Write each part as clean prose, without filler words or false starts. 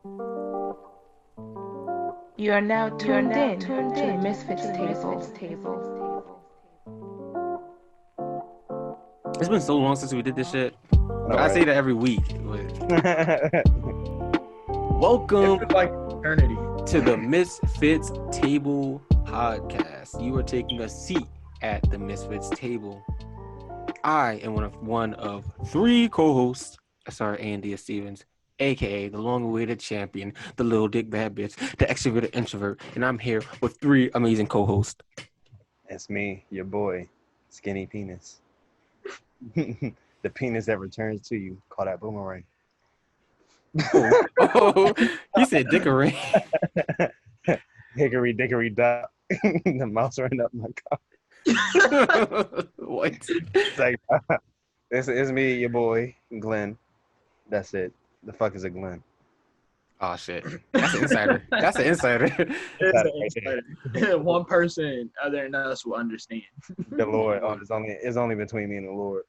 You are now tuned in to the MisFits table. It's been so long since we did this shit. No, I right? say that every week. But welcome It's like eternity. to the MisFits Table podcast. You are taking a seat at the MisFits table. I am one of three co-hosts. Sorry, Andy Stevens, aka the long-awaited champion, the little dick bad bitch, the extroverted introvert, and I'm here with three amazing co-hosts. It's me, your boy, Skinny Penis. The penis that returns to you. Call that boomerang. Oh, he said Vickery. Hickory dickory dock. The mouse ran up my car. What? It's like, it's me, your boy, Glenn. That's it. The fuck is a Glenn? Oh shit, that's an insider. That's an insider. It's an insider. One person other than us will understand. The Lord. Oh, it's only between me and the Lord.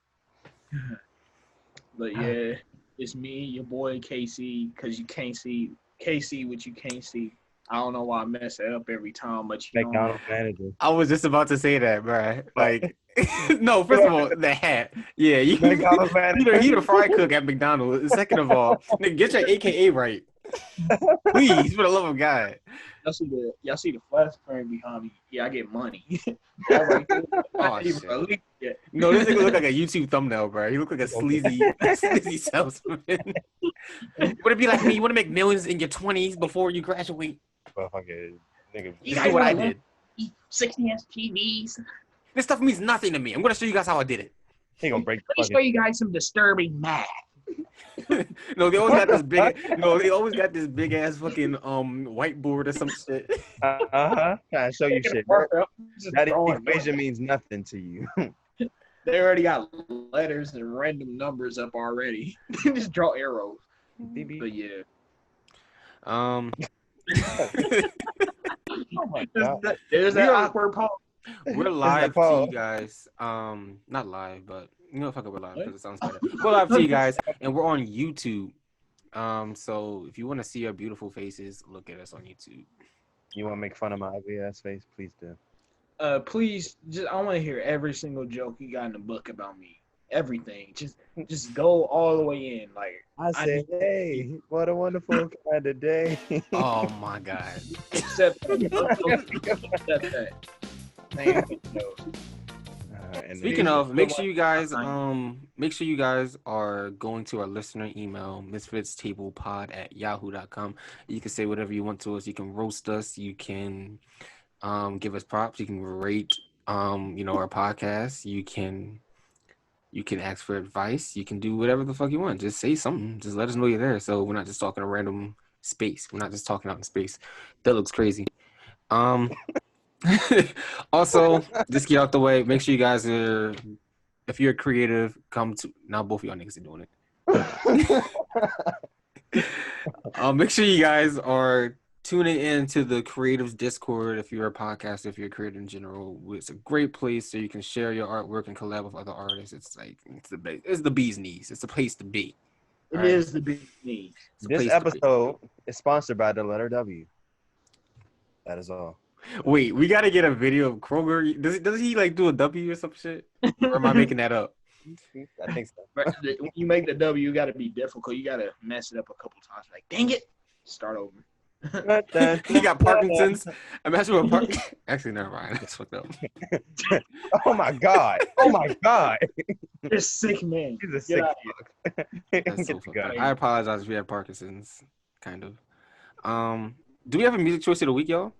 But yeah, it's me, your boy KC, because you can't see KC what you can't see. I don't know why I mess it up every time, but you know. McDonald's manager. I was just about to say that, bruh. Like, no. First of all, the hat. Yeah, you. McDonald's manager. He the fry cook at McDonald's. Second of all, nigga, get your AKA right. Please, for the love of God. Y'all see the flash screen behind me. Yeah, I get money. That right there. Oh, Even shit. released yet. No, this nigga look like a YouTube thumbnail, bro. He look like a sleazy salesman. Would it be like me? You want to make millions in your 20s before you graduate? Motherfucker, nigga. You This is what I did. 60-inch TVs. This stuff means nothing to me. I'm gonna show you guys how I did it. He gonna break the Let me show you guys some disturbing math. No, they always got this big. No, they always got this big ass fucking whiteboard or some shit. Trying to show you shit. That equation means nothing to you. They already got letters and random numbers up already. Just draw arrows. But yeah. Um, Oh my God. There's that awkward pause. we're live to you guys. Not live, but you know, fuck it, we're live because it sounds better. We're live to you guys, and we're on YouTube. So if you want to see our beautiful faces, look at us on YouTube. You want to make fun of my ugly ass face? Please do. Please, I want to hear every single joke you got in the book about me. Everything. Just go all the way in. Like I said, hey, what a wonderful kind of day. Oh my God. except that. Man, And Speaking of, make sure you guys are going to our listener email, misfitstablepod@yahoo.com. You can say whatever you want to us. You can roast us. You can give us props. You can rate our podcast. You can ask for advice. You can do whatever the fuck you want. Just say something. Just let us know you're there. So we're not just talking a random space. We're not just talking out in space. That looks crazy. Also, just get out the way. Make sure you guys are, if you're creative, come to, now both of y'all niggas are doing it. Make sure you guys are tuning in to the Creatives Discord. If you're a podcaster, if you're a creator in general, it's a great place so you can share your artwork and collab with other artists. It's the bee's knees. It's a place to be. It is the big need. this episode is sponsored by the letter W. That is all. Wait, we gotta get a video of Kroger. Does he like do a W or some shit? Or am I making that up? I think so. When you make the W, you got to be difficult. You got to mess it up a couple times. Like, dang it, start over. He got Parkinson's. Imagine what Actually, never mind. That's fucked up. Oh my God. Oh my God. You're a sick man. He's a sick out fuck. That's so fucked up. I apologize if you have Parkinson's. Kind of. Do we have a music choice of the week, y'all?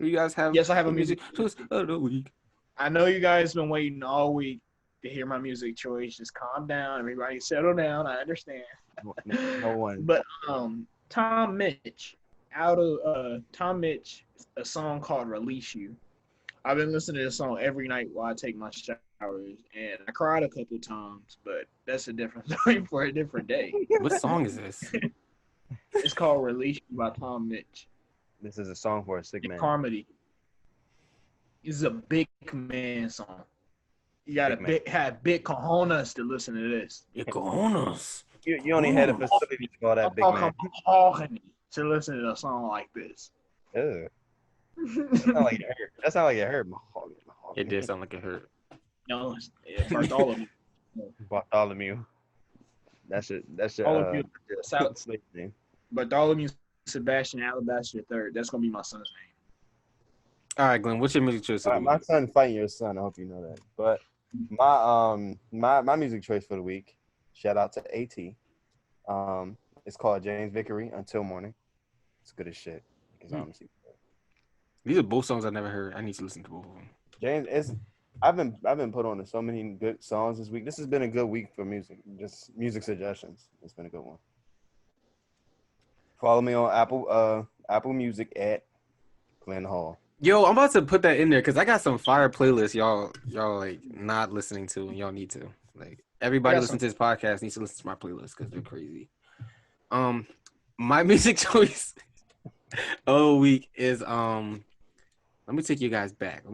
Do you guys have? Yes, I have a music choice of the week. I know you guys been waiting all week to hear my music choice. Just calm down, everybody. Settle down. I understand. No one. But Tom Misch, a song called "Release You." I've been listening to this song every night while I take my showers, and I cried a couple times. But that's a different story for a different day. What song is this? It's called "Release You" by Tom Misch. This is a song for a sick man. Carmody. This is a big man song. You gotta have big cojones to listen to this. Big cojones. You only had a facility to call that big man. Mahogany to listen to a song like this. Ugh. That sound like it hurt. That sound like it hurt. Mahogany. It did sound like it hurt. No, it hurt all of me. Bartholomew. That's your slave name. Bartholomew Sebastian Alabaster III. That's gonna be my son's name. All right, Glenn, what's your music choice? My son fighting your son. I hope you know that. But my music choice for the week. Shout out to AT. It's called James Vickery, Until Morning. It's good as shit. These are both songs I've never heard. I need to listen to both of them. James, I've been put on to so many good songs this week. This has been a good week for music. Just music suggestions. It's been a good one. Follow me on Apple Music at Glenn Hall. Yo, I'm about to put that in there because I got some fire playlists y'all like not listening to, and y'all need to. Like everybody listening to this podcast needs to listen to my playlist because they're crazy. My music choice of the week is let me take you guys back.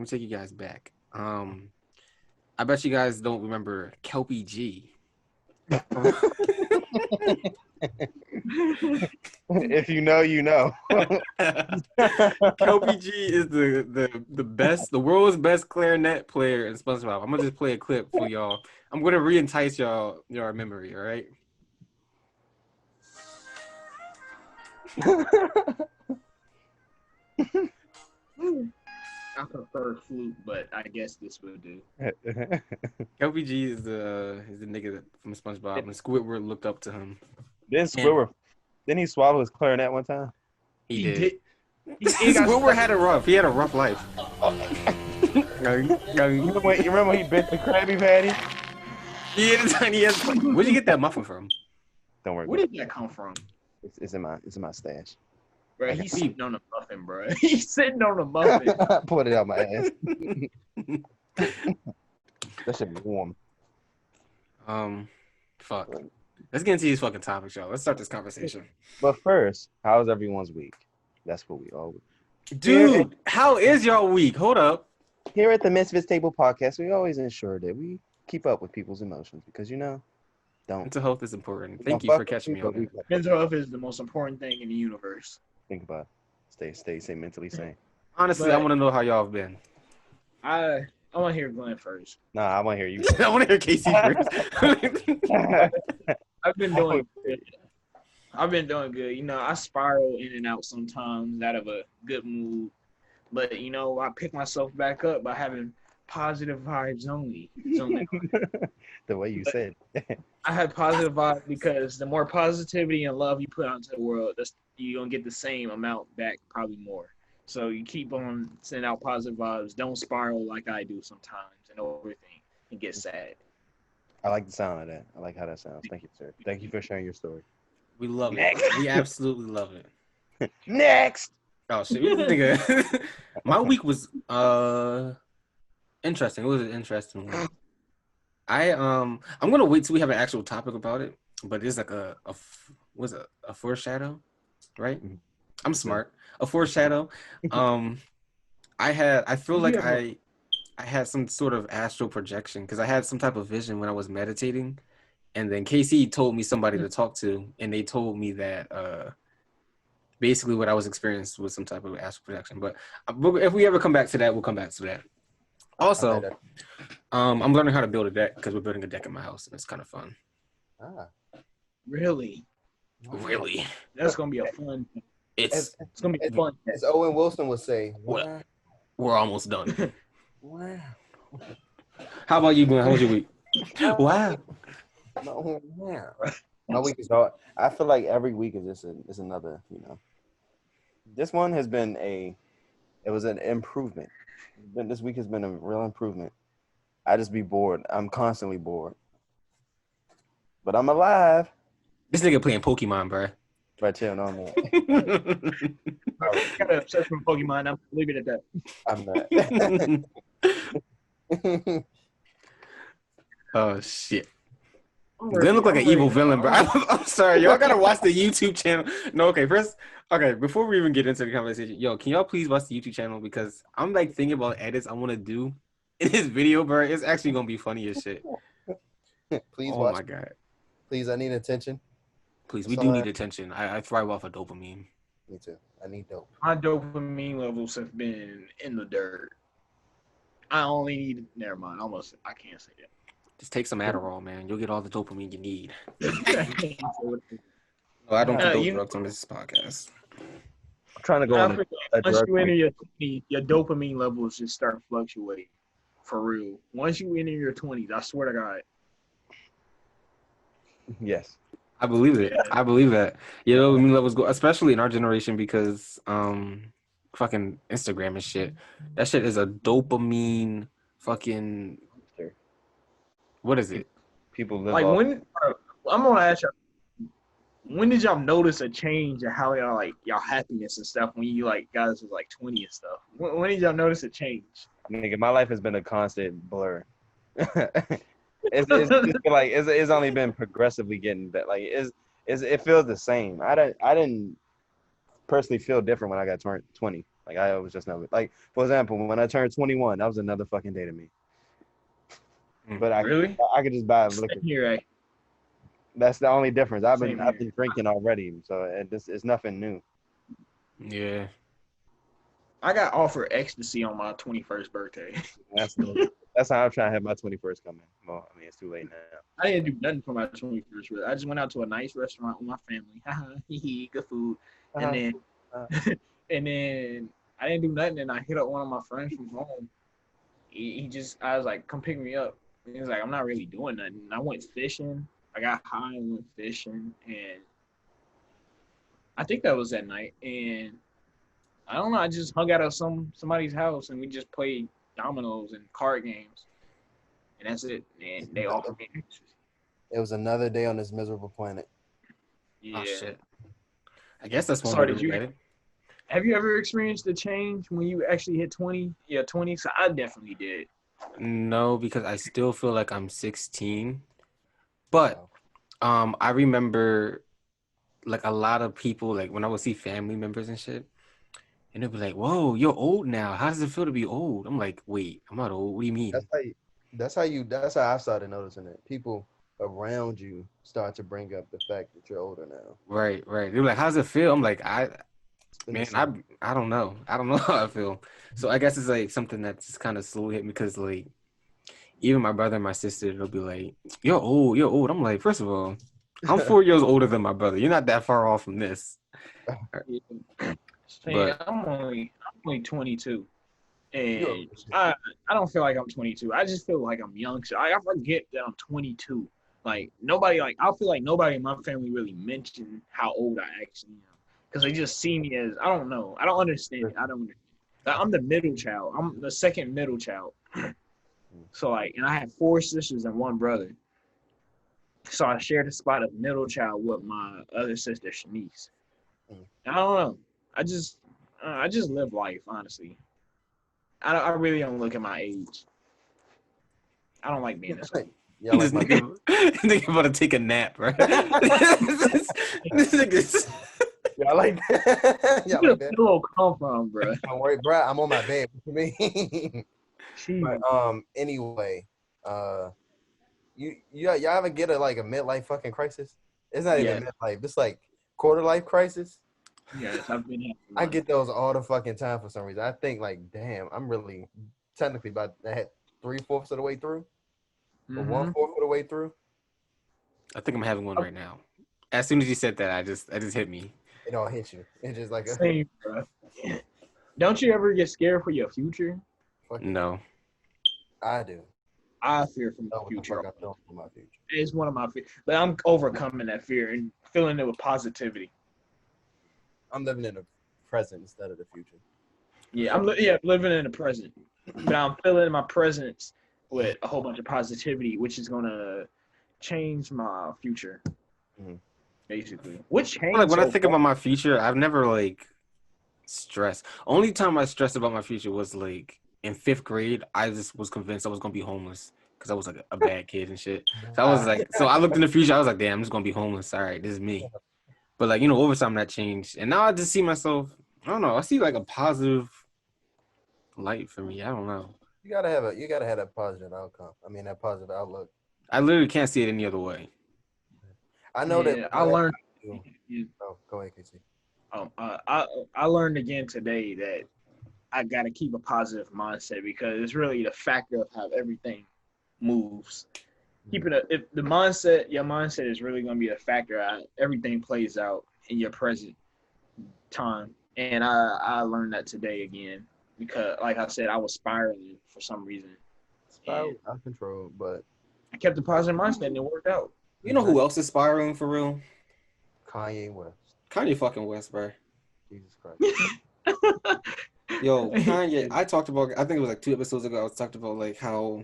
I bet you guys don't remember Kelpy G. If you know, you know. Kelpy G is the best, the world's best clarinet player in SpongeBob. I'm gonna just play a clip for y'all. I'm gonna re-entice y'all your memory, all right? I prefer flute, but I guess this would do. Kelpy G is the nigga from SpongeBob, and Squidward looked up to him. Didn't he swallow his clarinet one time? He did. Squidward had a rough life. You remember when he bit the Krabby Patty? Where'd you get that muffin from? Don't worry. Where did that come from? It's in my stash. Bro, he's sitting on a muffin, bro. He's sitting on a muffin. Pulled it out my ass. That should be warm. Fuck. Let's get into these fucking topics, y'all. Let's start this conversation. But first, how's everyone's week? That's what we all. Dude, how is y'all week? Hold up. Here at the MisFits Table podcast, we always ensure that we keep up with people's emotions because don't. Mental health is important. Thank you for catching me on that. Mental health is the most important thing in the universe. Think about it. Stay mentally sane. Honestly, I want to know how y'all have been. I want to hear Glenn first. Nah, I want to hear you. I want to hear Casey first. I've been doing good. You know, I spiral in and out sometimes out of a good mood. But, you know, I pick myself back up by having positive vibes only. The way you said. I have positive vibes because the more positivity and love you put out into the world, you're going to get the same amount back, probably more. So you keep on sending out positive vibes. Don't spiral like I do sometimes and overthink and get sad. I like the sound of that. I like how that sounds. Thank you, sir. Thank you for sharing your story. We love it. We absolutely love it. Next. Oh shit! My week was interesting. It was an interesting one. I'm gonna wait till we have an actual topic about it, but it's like a foreshadow, right? Mm-hmm. I'm smart. A foreshadow. I feel like I had some sort of astral projection because I had some type of vision when I was meditating, and then Casey told me somebody to talk to, and they told me that basically what I was experiencing was some type of astral projection. But if we ever come back to that, we'll come back to that. Also, I'm learning how to build a deck because we're building a deck in my house, and it's kind of fun. Really? Really? That's gonna be a fun. It's gonna be fun. As Owen Wilson would say, we're almost done. Wow. How about you, Glenn? How was your week? Wow. My week is hard. I feel like every week is just another, This one has been it was an improvement. This week has been a real improvement. I just be bored. I'm constantly bored. But I'm alive. This nigga playing Pokemon, bro. Right, chill, no, man. I got an obsession with Pokemon. I'm leave it at that. I'm not. Oh shit. Glenn look like an evil villain, bro. I'm sorry, y'all gotta watch the YouTube channel. No, okay, before we even get into the conversation, yo, can y'all please watch the YouTube channel because I'm like thinking about edits I want to do in this video, bro. It's actually gonna be funny as shit. Please watch. Oh my god. Please, I need attention. Please, we do Son. need attention. I thrive off of dopamine. Me too. I need dope. My dopamine levels have been in the dirt. I only need. Never mind. Almost. I can't say Just take some Adderall, man. You'll get all the dopamine you need. that. No, I don't condone You know, drugs on this podcast. I'm trying to go I on feel a like once drug you enter free. your 20s, your dopamine levels just start fluctuating. For real. Once you enter your 20s, I swear to God. Yes. I believe it. Yeah. I believe that. You know, dopamine levels go, especially in our generation, because fucking Instagram and shit. That shit is a dopamine fucking. What is it? People live Like off. when I'm gonna ask you, when did y'all notice a change in how y'all like y'all happiness and stuff when you like guys was like 20 and stuff? When did y'all notice a change? Nigga, my life has been a constant blur. it's only been progressively getting better. Like it feels the same. I didn't personally feel different when I got turned 20. Like I was just never like, for example, when I turned 21, that was another fucking day to me. But Really? I could just buy a liquor. Same here, right? That's the only difference. I've Same been drinking already, so it's nothing new. Yeah. I got offered ecstasy on my 21st birthday. That's how I'm trying to have my 21st come in. Well, I mean, it's too late now. I didn't do nothing for my 21st birthday. I just went out to a nice restaurant with my family. Good food. And then and then I didn't do nothing, and I hit up one of my friends from home. I was like, come pick me up. And he was like, I'm not really doing nothing. I went fishing. I got high and went fishing, and I think that was that night. And I don't know. I just hung out at somebody's house, and we just played dominoes and card games, and that's it. And they offered me ecstasy. It was another day on this miserable planet. Yeah. Oh shit. I guess that's one Sorry, way to did you- look at it. Have you ever experienced a change when you actually hit 20? Yeah, 20. So I definitely did. No, because I still feel like I'm 16. But I remember like a lot of people, like when I would see family members and shit, and they'd be like, "Whoa, you're old now. How does it feel to be old?" I'm like, "Wait, I'm not old. What do you mean?" That's how I started noticing it. People around you start to bring up the fact that you're older now. Right. They're like, "How does it feel?" I'm like, I It's been I don't know. I don't know how I feel. So I guess it's like something that's just kind of slowly hit me because like even my brother and my sister, they'll be like, You're old. I'm like, first of all, I'm 4 years older than my brother. You're not that far off from this. But I'm only 22, and I don't feel like I'm 22. I just feel like I'm young. So I forget that I'm 22. Like nobody, like I feel like nobody in my family really mentioned how old I actually am because they just see me as I don't know. I don't understand it. I don't understand. I'm the middle child. I'm the second middle child. So like, and I have 4 sisters and 1 brother. So I shared the spot of middle child with my other sister, Shanice. I don't know. I just live life, honestly. I really don't look at my age. I don't like being this old. Yeah, This like nigga about to take a nap, right? this nigga's yeah, I like that. Yeah, I Where like the that. pillow come from, bro? Don't worry, bro. I'm on my bed. What you mean? Jeez. But anyway, y'all ever get a midlife fucking crisis? It's not even midlife. It's like quarter life crisis. Yes, I've been having I one. get those all the fucking time for some reason. I think like, damn, I'm really technically about that 3/4 of the way through, or 1/4 of the way through. I think I'm having one right now. As soon as you said that, I just hit me. It all hits you. It's just like Same, bro. Don't you ever get scared for your future? No. I do. I fear for my future. It's one of my fears, but I'm overcoming that fear and filling it with positivity. I'm living in the present instead of the future. Yeah, I'm living in the present, but I'm filling my presence with a whole bunch of positivity, which is gonna change my future, basically. Which changed? Like when I think about my future, I've never like stressed. Only time I stressed about my future was like in 5th grade. I just was convinced I was gonna be homeless because I was like a bad kid and shit. So I was like, so I looked in the future. I was like, damn, I'm just gonna be homeless. All right, this is me. But like over time that changed, and now I just see myself. I don't know. I see like a positive light for me. I don't know. You gotta have that positive outcome. I mean, that positive outlook. I literally can't see it any other way. I know that. Yeah, I learned. Oh, go ahead, Casey. I learned again today that I got to keep a positive mindset because it's really the factor of how everything moves. Keeping if the mindset, your mindset is really going to be a factor how everything plays out in your present time. And I learned that today again because, like I said, I was spiraling for some reason. Spiral And out of control, but I kept a positive mindset and it worked out. You know who else is spiraling for real? Kanye West. Kanye fucking West, bro. Jesus Christ. Yo, Kanye. I talked about. I think it was like 2 episodes ago. I was talked about like how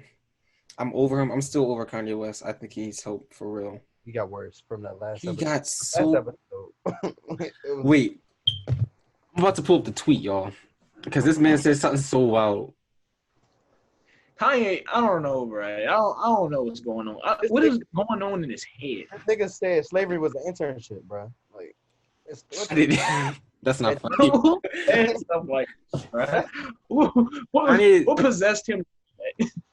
I'm over him. I'm still over Kanye West. I think he's hope for real. He got worse from that last He episode. got so. Last episode. Wait, I'm about to pull up the tweet, y'all, because this man said something so wild. Kanye, I don't know, bro. I don't know what's going on. What is going on in his head? This nigga said slavery was an internship, bro. Like, That's not funny. And stuff like that, right? What possessed him?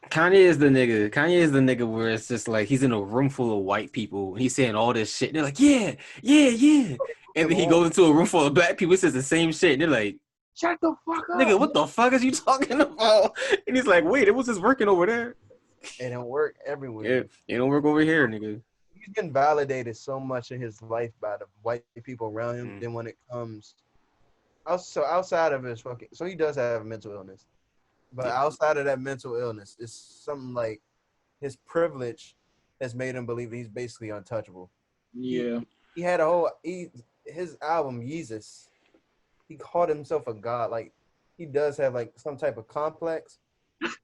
Kanye is the nigga. Kanye is the nigga where it's just like he's in a room full of white people. He's saying all this shit. They're like, yeah, yeah, yeah. And then he goes into a room full of black people, says the same shit. And they're like, shut the fuck up. Nigga, what the fuck is you talking about? And he's like, wait, it was just working over there. It don't work everywhere. It don't work over here, nigga. He's getting validated so much in his life by the white people around him. Then when it comes, so outside of his fucking, so he does have a mental illness. But outside of that mental illness, it's something like his privilege has made him believe he's basically untouchable. Yeah. He had his album, Yeezus, he called himself a god. Like, he does have, like, some type of complex.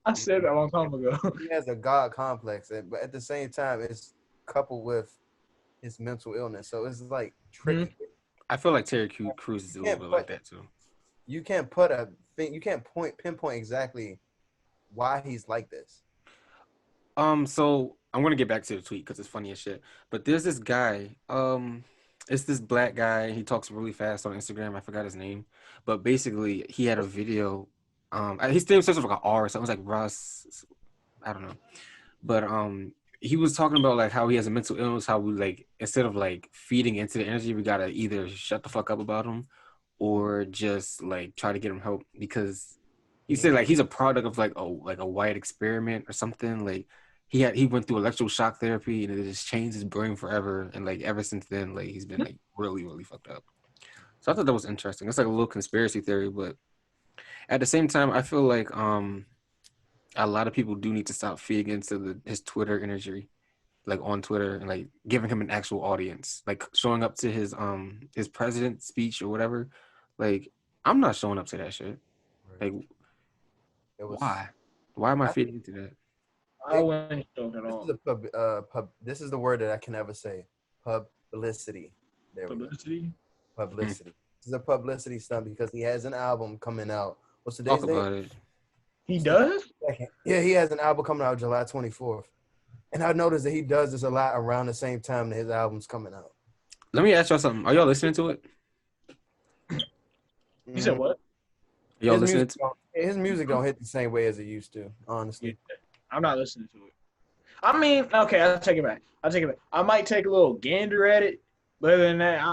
I said that a long time ago. He has a god complex. But at the same time, it's coupled with his mental illness. So it's, like, tricky. Mm-hmm. I feel like Terry Crews is a little bit like that, too. You can't pinpoint exactly why he's like this. So I'm gonna get back to the tweet because it's funny as shit. But there's this guy, it's this black guy. He talks really fast on Instagram. I forgot his name, but basically he had a video. His name starts with like an R or something. It was like Russ. I don't know, but he was talking about like how he has a mental illness. How we like instead of like feeding into the energy, we gotta either shut the fuck up about him or just like try to get him help because he said like he's a product of like a white experiment or something. Like he went through electroshock therapy and it just changed his brain forever. And like ever since then, like he's been like really, really fucked up. So I thought that was interesting. It's like a little conspiracy theory, but at the same time, I feel like a lot of people do need to stop feeding into his Twitter energy, like on Twitter and like giving him an actual audience, like showing up to his president speech or whatever. Like I'm not showing up to that shit. Like why? Why am I feeding into that? I wouldn't joke at all. This is the word that I can never say. Publicity. Publicity? Publicity. This is a publicity stunt because he has an album coming out. What's today's Talk date? about it. He does? Yeah, he has an album coming out July 24th. And I noticed that he does this a lot around the same time that his album's coming out. Let me ask y'all something. Are y'all listening to it? You said what? Y'all listening to it? His music don't hit the same way as it used to, honestly. Yeah, I'm not listening to it. I mean, okay, I'll take it back. I might take a little gander at it, but other than that,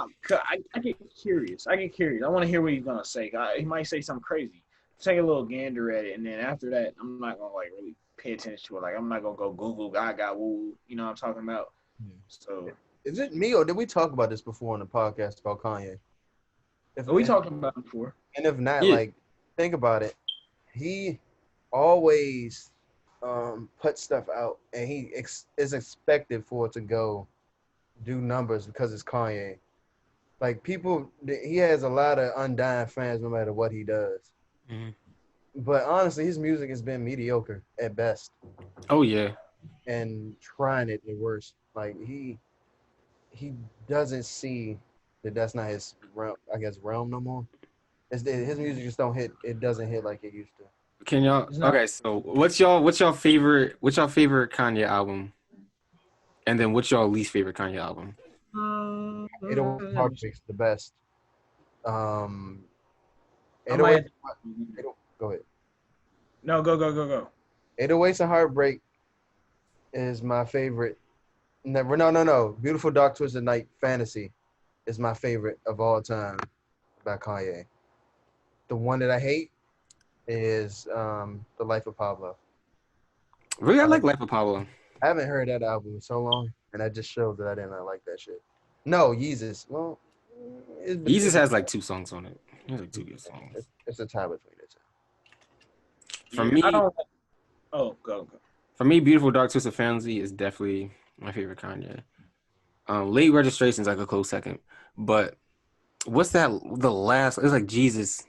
I get curious. I want to hear what he's going to say. He might say something crazy. Take a little gander at it, and then after that, I'm not going to, like, really pay attention to it. Like, I'm not going to go Google Gaga Woo. You know what I'm talking about? So, is it me, or did we talk about this before on the podcast about Kanye? We talked about it before. And if not, like, think about it. He always puts stuff out, and he is expected for it to go do numbers because it's Kanye. Like, he has a lot of undying fans no matter what he does. Mm-hmm. But honestly, his music has been mediocre at best. Oh yeah. And trying it at worst. Like he doesn't see that that's not his realm no more. His music just don't hit. It doesn't hit like it used to. Can y'all? Okay, so what's y'all favorite Kanye album? And then what's y'all least favorite Kanye album? Heartbreak's the best. Go ahead. No, go. 808s and Heartbreak is my favorite. Never. No. Beautiful Dark Twisted Night Fantasy is my favorite of all time by Kanye. The one that I hate is The Life of Pablo. Really, I like Life of Pablo. I haven't heard that album in so long, and that just shows that I did not like that shit. No, Yeezus. Well, Yeezus has like 2 songs on it. He has like 2 good songs. It's a tie between the two. For me, I don't. Oh, go. For me, Beautiful Dark Twisted Fantasy is definitely my favorite Kanye. Late Registration is like a close second, but what's that? The last? It's like Jesus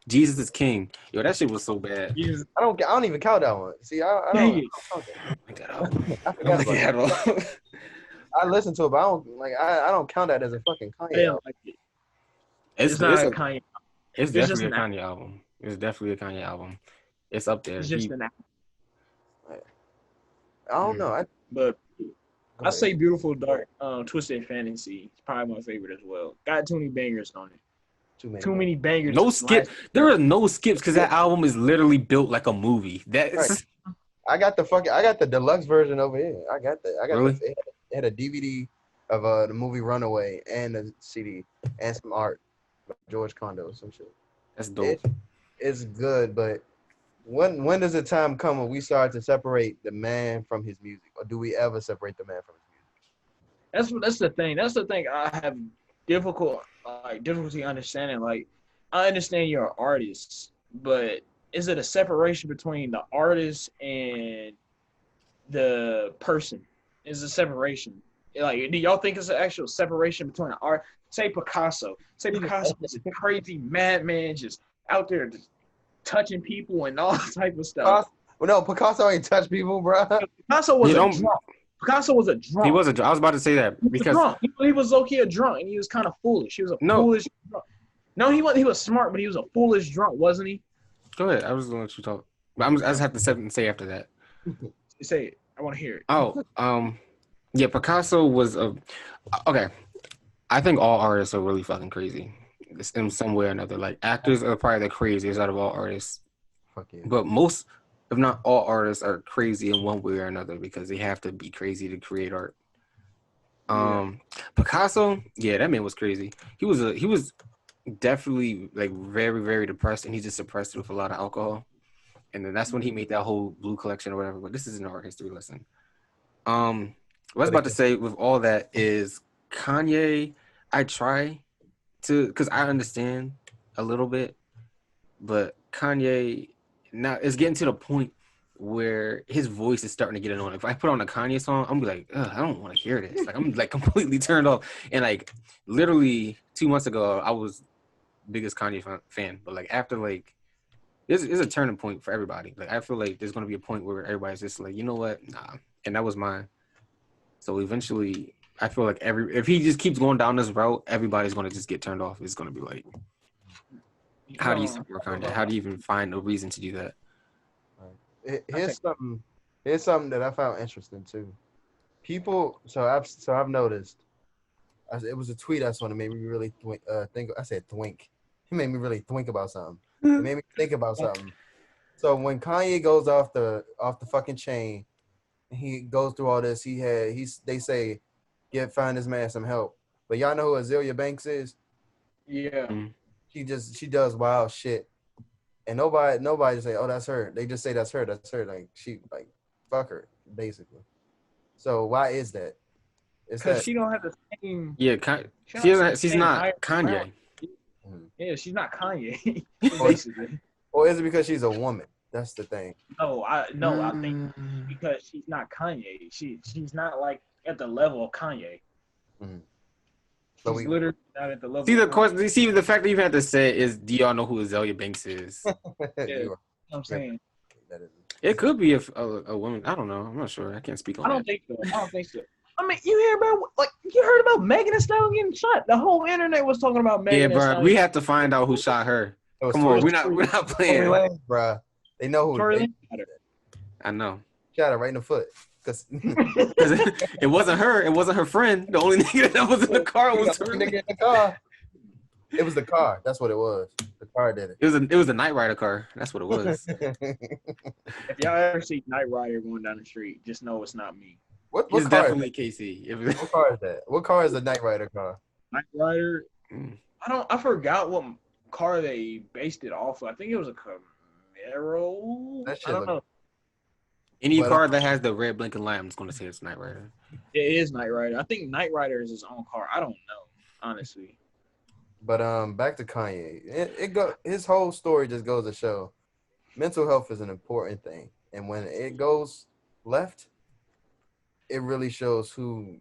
is King. Yo, that shit was so bad. Jesus. I don't even count that one. See, I don't count that. I forgot about that. I listened to it, but I don't count that as a fucking Kanye album. Like it. It's not a Kanye. It's definitely a Kanye album. It's definitely a Kanye album. It's up there. It's just an album. I don't know. I say Beautiful Dark Twisted Fantasy is probably my favorite as well. Got too many bangers on it. Too many bangers. No skip. There are no skips because that album is literally built like a movie. That's right. I got the deluxe version over here. I got really? It had a DVD of the movie Runaway and a CD and some art by George Condo, some shit. That's dope. It's good, but when does the time come when we start to separate the man from his music, or do we ever separate the man from his music? That's the thing. That's the thing I have difficulty understanding. Like, I understand you're an artist, but is it a separation between the artist and the person? Is a separation? Like, do y'all think it's an actual separation between an art? Say Picasso. Say Picasso is a crazy madman just out there just touching people and all type of stuff. Picasso ain't touch people, bro. Picasso was a drunk. Picasso was a drunk. He was a drunk. I was about to say that because he was low-key a drunk, and he was kind of foolish. He was a foolish drunk. No, he wasn't. He was smart, but he was a foolish drunk, wasn't he? Go ahead. I was going to let you talk. I just have to say after that. Say it. I want to hear it. Oh, yeah. Picasso was okay. I think all artists are really fucking crazy in some way or another. Like, actors are probably the craziest out of all artists. Fuck yeah. But most, if not all, artists are crazy in one way or another because they have to be crazy to create art. Picasso, yeah, that man was crazy. He was definitely like very, very depressed, and he just suppressed it with a lot of alcohol. And then that's when he made that whole blue collection or whatever. But this is an art history lesson. What I was about to say with all that is Kanye, I try to, because I understand a little bit, but Kanye now is getting to the point where his voice is starting to get annoying. If I put on a Kanye song, I'm be like, I don't want to hear this. Like, I'm like completely turned off. And like literally 2 months ago, I was biggest Kanye fan, but like after like this is a turning point for everybody. Like, I feel like there's gonna be a point where everybody's just like, you know what, nah. And that was mine. So eventually, I feel like if he just keeps going down this route, everybody's gonna just get turned off. It's gonna be like, how do you support Kanye? How do you even find a reason to do that? Here's something that I found interesting too. People, so I've noticed. It was a tweet I saw that made me really think. I said twink. He made me really think about something. It made me think about something. So when Kanye goes off the fucking chain, he goes through all this. They say, find this man some help. But y'all know who Azealia Banks is? Yeah. She does wild shit. And nobody say, oh, that's her. They just say that's her. Like, fuck her, basically. So why is that? Because she don't have the same. Yeah, she's not Kanye. Yeah, she's not Kanye. Basically. Or is it because she's a woman? That's the thing. No, I think because she's not Kanye. She's not like at the level of Kanye. So she's literally not at the level. See the question. See the fact that you have to say is, do y'all know who Azealia Banks is? Yeah, I'm saying. It could be a woman. I don't know. I'm not sure. I can't speak on that. I don't think so. I mean, you heard about Megan Thee Stallion getting shot. The whole internet was talking about Megan. Yeah, bro. We have to find out who shot her. Come on, we're not playing. Bro. They know who. I know. Shot her right in the foot. Because it wasn't her. It wasn't her friend. The only nigga that was in the car was her. Nigga in the car. It was the car. That's what it was. The car did it. It was a Knight Rider car. That's what it was. If y'all ever see Knight Rider going down the street, just know it's not me. What It's car? definitely KC. What car is that? What car is the Knight Rider car? Knight Rider. Mm. I forgot what car they based it off of. I think it was a Camaro. That shit I don't know. Any But, car that has the red blinking light, I'm just gonna say it's Knight Rider. It is Knight Rider. I think Knight Rider is his own car. I don't know, honestly. But back to Kanye. His whole story just goes to show mental health is an important thing. And when it goes left, it really shows who,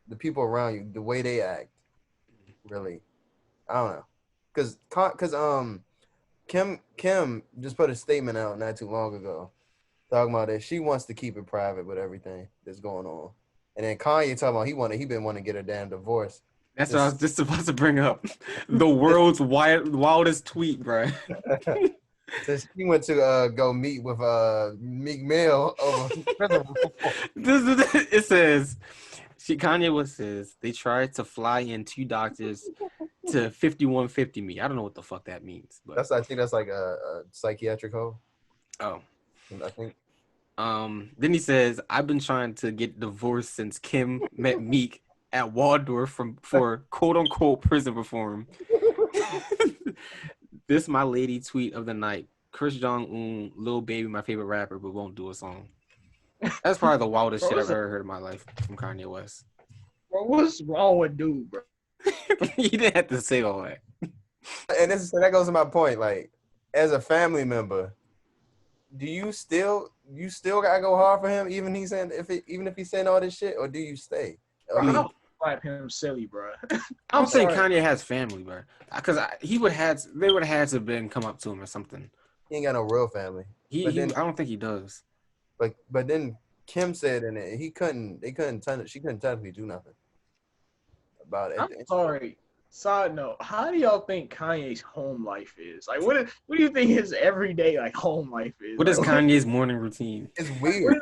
the people around you, the way they act. Really. I don't know. Cause Kim just put a statement out not too long ago talking about that she wants to keep it private with everything that's going on. And then Kanye talking about he been wanting to get a damn divorce. That's what I was just about to bring up. The world's wildest tweet, bro. Since she went to go meet with Meek Mill over It says Kanye says they tried to fly in 2 doctors to 5150 me. I don't know what the fuck that means, but I think that's like a psychiatric hole. oh. I think. Then he says, I've been trying to get divorced since Kim met Meek at Waldorf for quote unquote prison reform. This my lady tweet of the night. Chris Jong-un, Lil Baby, my favorite rapper, but won't do a song. That's probably the wildest shit I've ever heard in my life from Kanye West. Bro, what's wrong with dude, bro? He didn't have to say all that. And that goes to my point. Like, as a family member, do you still gotta go hard for him, even if he's saying all this shit, or do you stay? I mean, I'll slap him silly, bro. I'm saying Kanye has family, bro, because they would have had to been come up to him or something. He ain't got no real family. I don't think he does. But then Kim said in it she couldn't technically do nothing about it. I'm sorry. Side note, how do y'all think Kanye's home life is? Like, what do you think his everyday home life is? What is Kanye's morning routine? It's weird.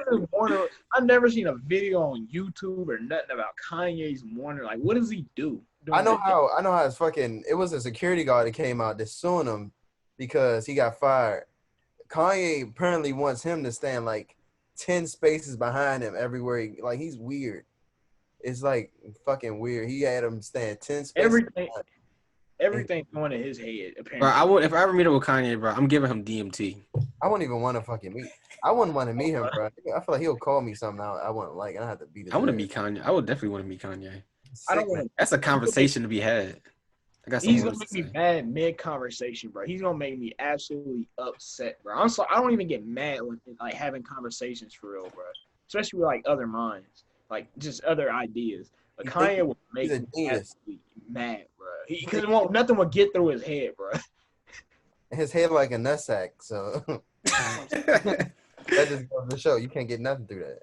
I've never seen a video on YouTube or nothing about Kanye's morning. Like, what does he do? I know how it's fucking. It was a security guard that came out that's suing him because he got fired. Kanye apparently wants him to stand like 10 spaces behind him everywhere. He's weird. It's like fucking weird. He had him stand 10 spaces. Everything's going to his head, apparently. Bro, if I ever meet up with Kanye, bro, I'm giving him DMT. I wouldn't even want to fucking meet. I wouldn't want to meet him, bro. I feel like he'll call me something I wouldn't like, and I have to beat it. I want to meet Kanye. I would definitely want to meet Kanye. I don't want to. That's a conversation to be had. He's gonna make me mad mid-conversation, bro. He's gonna make me absolutely upset, bro. I'm sorry, I don't even get mad when like having conversations for real, bro. Especially with like other minds, like just other ideas. But Kanye will make me absolutely mad, bro. Because nothing will get through his head, bro. His head like a nutsack, so that just goes to show you can't get nothing through that.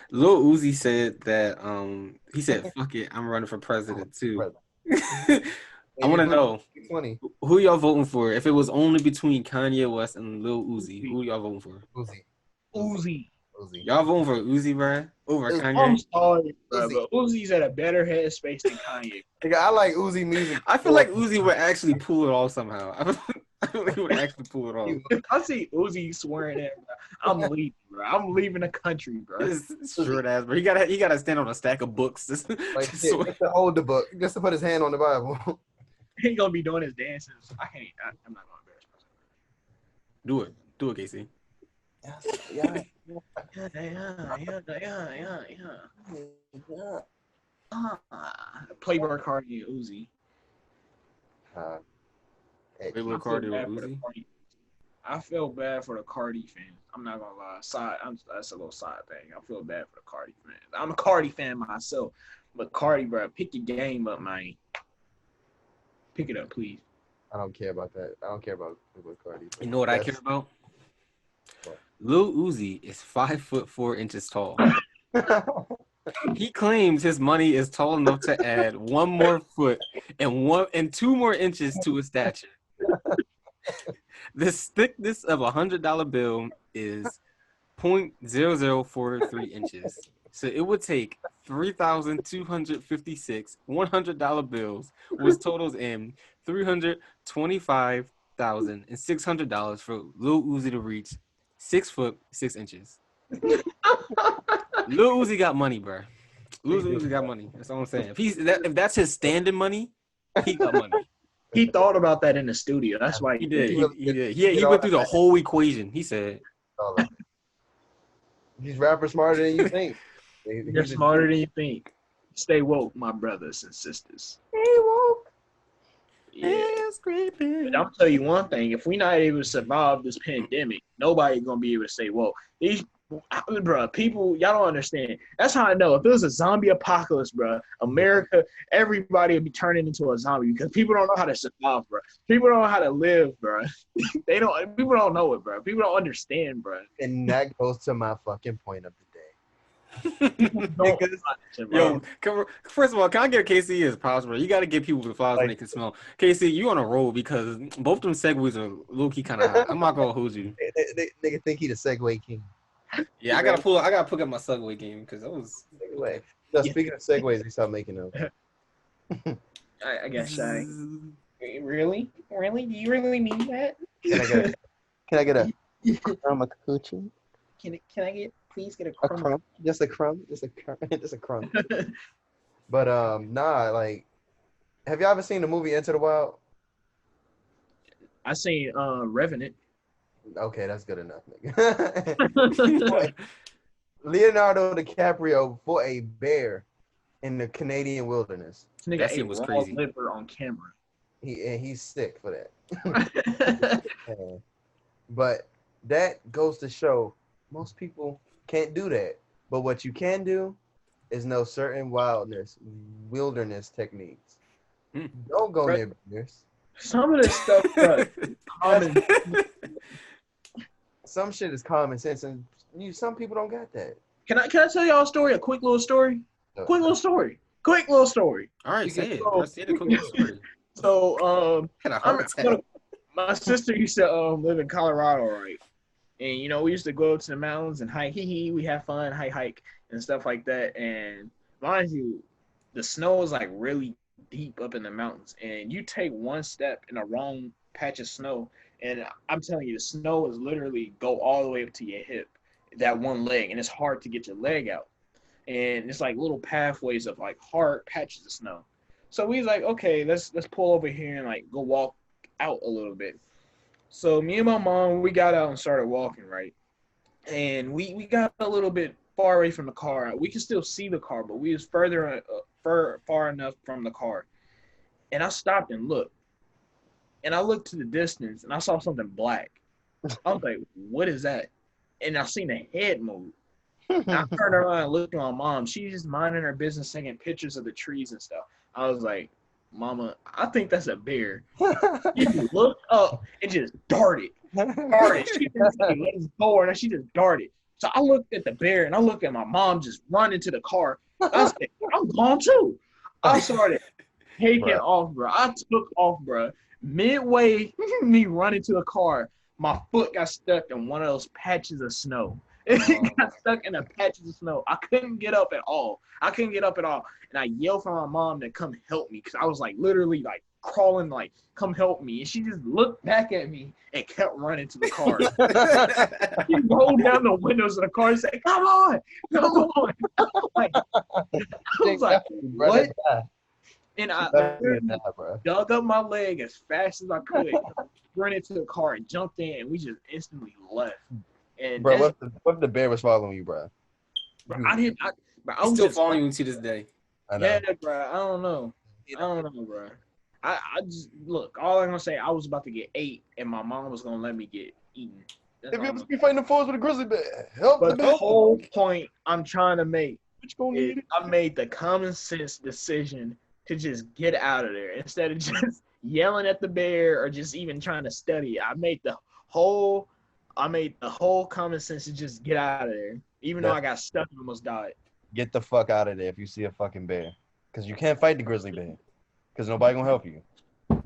Lil Uzi said that he said fuck it, I'm running for president too. I want to know who y'all voting for. If it was only between Kanye West and Lil Uzi, who y'all voting for? Uzi. Y'all voting for Uzi, bro? Over Kanye? I'm sorry, bro, but Uzi's at a better headspace than Kanye. I like Uzi music. I feel like Uzi would actually pull it off somehow. I feel like he would actually pull it off. If I see Uzi swearing at, bro, I'm leaving, bro. I'm leaving the country, bro. It's short ass, bro. He gotta stand on a stack of books. Just to hold the book, just to put his hand on the Bible. He ain't gonna be doing his dances. I'm not gonna embarrass myself. Do it, Casey. Yeah. Playboy Cardi and Uzi. Playboy Cardi and Uzi. I feel bad for the Cardi fans. I'm not gonna lie. That's a little side thing. I feel bad for the Cardi fans. I'm a Cardi fan myself, but Cardi, bro, pick your game up, man. Pick it up, please. I don't care about that. I don't care about Playboy Cardi. You know what I care about? What? Lil Uzi is 5'4" tall. He claims his money is tall enough to add 1 more foot and 2 more inches to his stature. The thickness of $100 bill is 0.0043 inches. So it would take 3,256 $100 bills, which totals in $325,600 for Lil Uzi to reach 6'6". Lil Uzi got money, bro. Lil Uzi got money. That's all I'm saying. If that's his standing money, he got money. He thought about that in the studio. That's why He did. He did. He went through the whole equation. He said, "These rappers smarter than you think. They're smarter than you think. Stay woke, my brothers and sisters. Stay woke. Yeah. But I'm tell you one thing: if we're not able to survive this pandemic, nobody gonna be able to say, "Well, these, bro, people, y'all don't understand." That's how I know. If it was a zombie apocalypse, bro, America, everybody would be turning into a zombie because people don't know how to survive, bro. People don't know how to live, bro. People don't know it, bro. People don't understand, bro. And that goes to my fucking point of the day. Yo, first of all, can I give KC his props, bro? You got to give people the flowers when they can smell. KC, you on a roll because both them segues are low key kind of hot. I'm not gonna hold you. Nigga think he the Segway king. Yeah, I gotta put up my Segway game because that was. Segway. No, speaking of Segways, they stopped making them. I guess I. Really? Do you really mean that? Can I get a crumb of coochie? Can I please get a A crumb? crumb? Just a crumb? Just a crumb. But nah, like, have y'all ever seen the movie Into the Wild? I seen Revenant. Okay, that's good enough, nigga. Leonardo DiCaprio fought a bear in the Canadian wilderness. This nigga That ate shit was raw crazy. liver on camera. He's sick for that. But that goes to show most people can't do that. But what you can do is know certain wilderness techniques. Don't go near bears. Some of this stuff, common. Some shit is common sense, and some people don't got that. Can I tell y'all a story? A quick little story. Quick little story. All right, say it. Let's say the quick story. So my sister used to live in Colorado, right? And we used to go to the mountains and hike. We have fun, hike and stuff like that. And mind you, the snow is like really deep up in the mountains, and you take one step in a wrong patch of snow, and I'm telling you, the snow is literally go all the way up to your hip, that one leg, and it's hard to get your leg out. And it's like little pathways of like hard patches of snow. So we was like, okay, let's pull over here and like go walk out a little bit. So me and my mom, we got out and started walking, right? And we got a little bit far away from the car. We could still see the car, but we was far enough from the car. And I stopped and looked. And I looked to the distance and I saw something black. I was like, what is that? And I seen a head move. And I turned around and looked at my mom. She's just minding her business, taking pictures of the trees and stuff. I was like, Mama, I think that's a bear. She looked up and just darted. She didn't say, let's go, and she just darted. So I looked at the bear and I looked at my mom just run into the car. I said, I'm gone too. I started taking off, bro. I took off, bro. Midway, me running to the car, my foot got stuck in one of those patches of snow. It got stuck in the patches of snow. I couldn't get up at all. And I yelled for my mom to come help me because I was like literally like crawling, like, come help me. And she just looked back at me and kept running to the car. She rolled down the windows of the car and said, come on. I was like, what? And I dug up my leg as fast as I could, sprinted to the car and jumped in, and we just instantly left. And bro, what if the bear was following you, bro? I was still following you to this day. Yeah, bro. I don't know, bro. I just look. All I'm gonna say, I was about to get ate, and my mom was gonna let me get eaten. If you ever be fighting the forest with a grizzly bear, help but the the whole point I'm trying to make is I made the common sense decision to just get out of there instead of just yelling at the bear or just even trying to study. I made the whole common sense to just get out of there, even though I got stuck and almost died. Get the fuck out of there if you see a fucking bear, because you can't fight the grizzly bear, because nobody gonna help you. You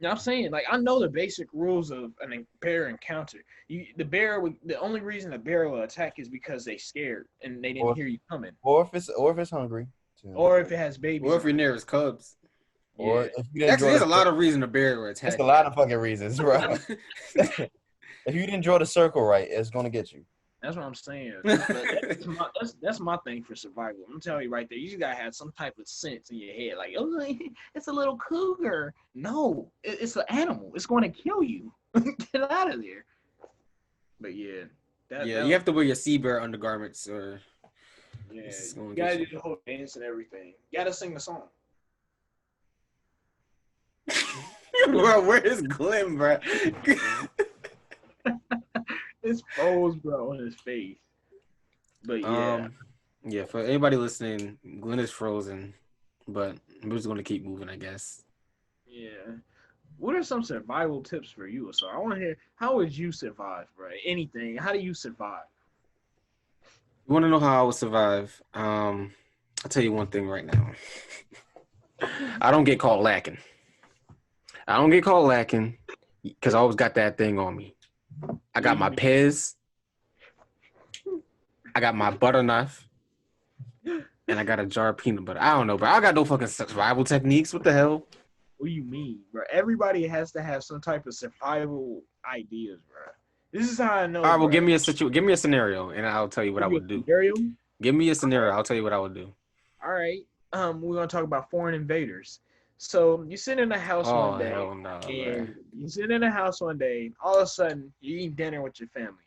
know what I'm saying? Like, I know the basic rules of a bear encounter. The only reason a bear will attack is because they scared and they didn't hear you coming. Or if it's hungry. Too. Or if it has babies. Or if you're near its cubs. Or if you actually, there's a lot of reasons a bear will attack. There's a lot of fucking reasons, bro. If you didn't draw the circle right, it's gonna get you. That's what I'm saying. But that's my thing for survival. I'm telling you right there, you just gotta have some type of sense in your head. Like, oh, it's a little cougar. No, it's an animal. It's going to kill you. Get out of there. But yeah, you have to wear your sea bear undergarments, or you gotta do the whole dance and everything. You gotta sing the song. Bro, where's Glenn, bro? It's froze, bro, on his face. But yeah, for anybody listening, Glenn is frozen, but we're just gonna keep moving, I guess. Yeah. What are some survival tips for you? So I want to hear, how would you survive, bro? Anything. How do you survive? You want to know how I would survive? I'll tell you one thing right now. I don't get caught lacking. I don't get caught lacking because I always got that thing on me. I got my Pez. I got my butter knife. And I got a jar of peanut butter. I don't know, bro. I got no fucking survival techniques. What the hell? What do you mean, bro? Everybody has to have some type of survival ideas, bro. This is how I know. All right, well, give me a scenario, and I'll tell you what I would do. Scenario? Give me a scenario. I'll tell you what I would do. All right. We're gonna talk about foreign invaders. So you sit in the house one day, hell no, and you sit in the house one day. All of a sudden, you eat dinner with your family.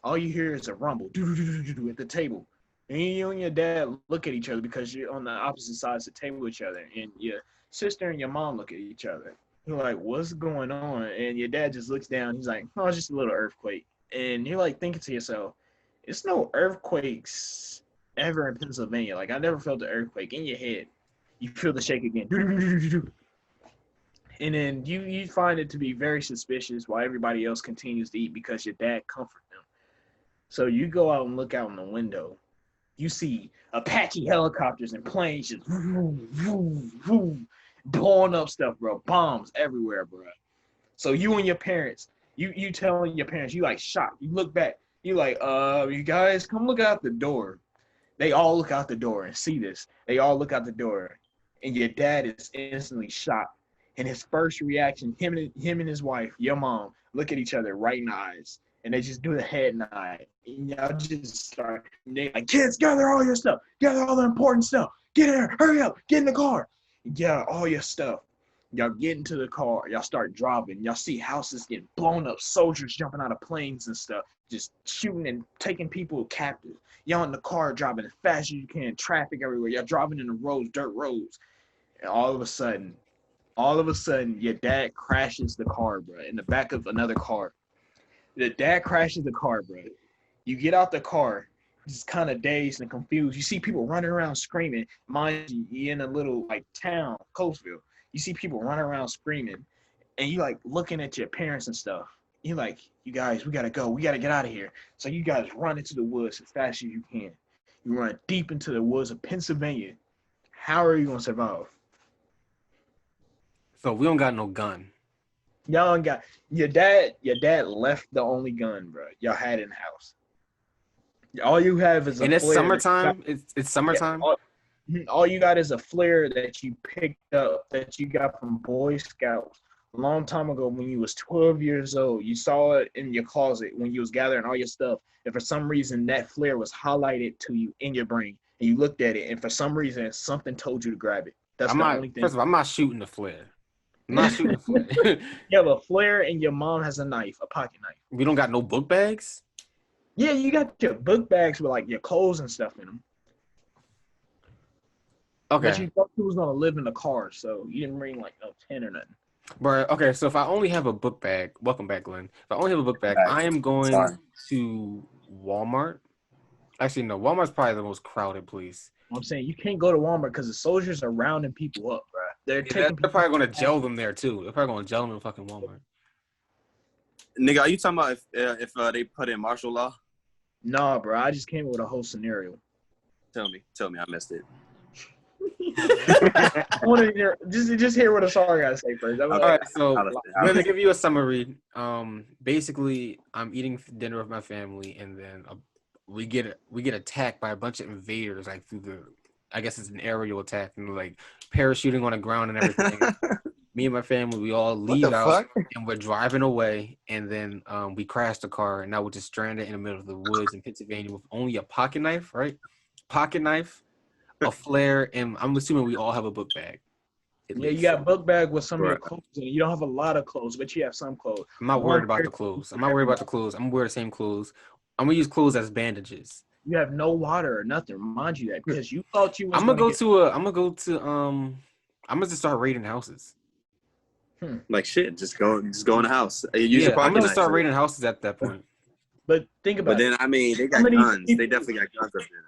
All you hear is a rumble at the table, and you and your dad look at each other because you're on the opposite sides of the table with each other, and your sister and your mom look at each other. You're like, "What's going on?" And your dad just looks down. He's like, "Oh, it's just a little earthquake." And you're like thinking to yourself, "It's no earthquakes ever in Pennsylvania. Like, I never felt an earthquake." In your head, you feel the shake again. And then you find it to be very suspicious while everybody else continues to eat because your dad comforts them. So you go out and look out in the window. You see Apache helicopters and planes just blowing up stuff, bro. Bombs everywhere, bro. So you and your parents, you telling your parents, you like shocked. You look back, you like, you guys come look out the door. They all look out the door and see this. They all look out the door, and your dad is instantly shocked. And his first reaction, him and his wife, your mom, look at each other right in the eyes, and they just do the head nod. And y'all just start, they like, kids, gather all your stuff, gather all the important stuff, get in here, hurry up, get in the car, gather all your stuff. Y'all get into the car, y'all start driving, y'all see houses getting blown up, soldiers jumping out of planes and stuff, just shooting and taking people captive. Y'all in the car driving as fast as you can, traffic everywhere, y'all driving in the roads, dirt roads, and all of a sudden, your dad crashes the car, bro, in the back of another car. The dad crashes the car, bro. You get out the car, just kind of dazed and confused. You see people running around screaming. Mind you, you're in a little like town, Coatesville. You see people running around screaming, and you like looking at your parents and stuff. You're like, you guys, we gotta go. We gotta get out of here. So you guys run into the woods as fast as you can. You run deep into the woods of Pennsylvania. How are you gonna survive? So we don't got no gun. Y'all got your dad left the only gun, bro. Y'all had in the house. All you have is a and it's flare. Summertime. It's summertime. Yeah, all you got is a flare that you picked up that you got from Boy Scouts a long time ago when you was 12 years old. You saw it in your closet when you was gathering all your stuff, and for some reason that flare was highlighted to you in your brain, and you looked at it, and for some reason something told you to grab it. That's the only thing. First of all, I'm not shooting the flare. I'm not shooting the flare. You have a flare, and your mom has a knife, a pocket knife. We don't got no book bags? Yeah, you got your book bags with like your clothes and stuff in them. Okay. But you thought you was gonna live in the car, so you didn't bring like no tent or nothing. Bro, okay, so if I only have a book bag, welcome back, Glenn. If I only have a book bag, I am going to Walmart. Actually, no, Walmart's probably the most crowded place. I'm saying you can't go to Walmart because the soldiers are rounding people up, bro. They're probably going to gel them there too. They're probably going to gel them in fucking Walmart. Nigga, are you talking about if they put in martial law? Nah, bro. I just came up with a whole scenario. Tell me, I missed it. I want to hear just hear what a song got to say first. All right, so I'm gonna give you a summary. Basically, I'm eating dinner with my family, and then we get attacked by a bunch of invaders, like through the, I guess it's an aerial attack, and like parachuting on the ground and everything. Me and my family, we all What leave the out fuck? and we're driving away, and then we crashed the car, and now we're just stranded in the middle of the woods in Pennsylvania with only a pocket knife, right? Pocket knife, a flare, and I'm assuming we all have a book bag. At Yeah, you least. got a book bag with some of your Right. clothes in it. You don't have a lot of clothes, but you have some clothes. I'm not One worried about pair- the clothes. I'm not worried about the clothes. I'm gonna wear the same clothes. I'm gonna use clothes as bandages. You have no water or nothing. Mind you that because you thought you was I'm gonna gonna go get. to I'm gonna just start raiding houses. Like shit, just go in the house. Use your I'm pocket gonna knife. start raiding houses at that point. But think about But then it. I mean, they got Some of these guns. They people- definitely got guns up there now.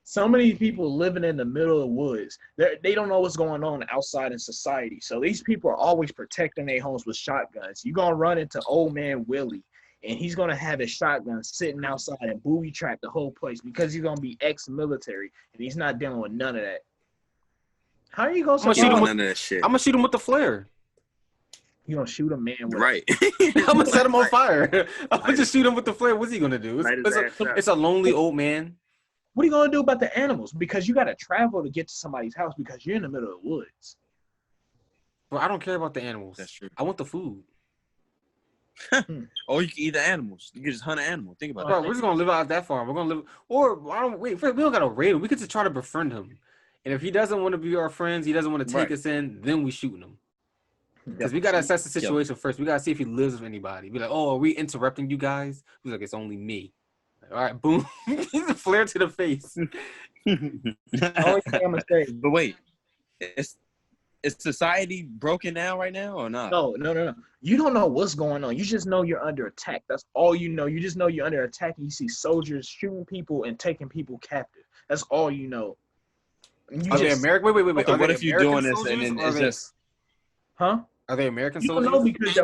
So many people living in the middle of the woods. They don't know what's going on outside in society. So these people are always protecting their homes with shotguns. You're gonna run into old man Willie, and he's gonna have his shotgun sitting outside and booby trap the whole place because he's gonna be ex-military and he's not dealing with none of that. How are you gonna I'm gonna You shoot don't him want with- none of that shit. I'm gonna shoot him with the flare. You gonna shoot a man with Right. I'm gonna set him on fire. I'm gonna just shoot him with the flare. What's he gonna do? Light his ass up. It's a lonely old man. What are you gonna do about the animals? Because you gotta travel to get to somebody's house because you're in the middle of the woods. Bro, I don't care about the animals. That's true. I want the food. Or you can eat the animals. You can just hunt an animal. Think about Bro, that. we're just gonna live out that farm. We're gonna live, or why don't we don't gotta raid him. We could just try to befriend him. And if he doesn't want to be our friends, he doesn't want to take Right. us in, then we shooting him. Because we gotta assess the situation first. We gotta see if he lives with anybody. Be like, oh, are we interrupting you guys? He's like, it's only me. All right, boom. He's a flare to the face. Only thing I'm gonna say, But wait, is society broken down right now or not? no. You don't know what's going on. You just know you're under attack. That's all you know. You just know you're under attack and you see soldiers shooting people and taking people captive. That's all you know. And you Are they just, American? Wait. Okay, Are what they if you're American doing this and soldiers, then or it's are they- just huh? Are they American You don't soldiers? know because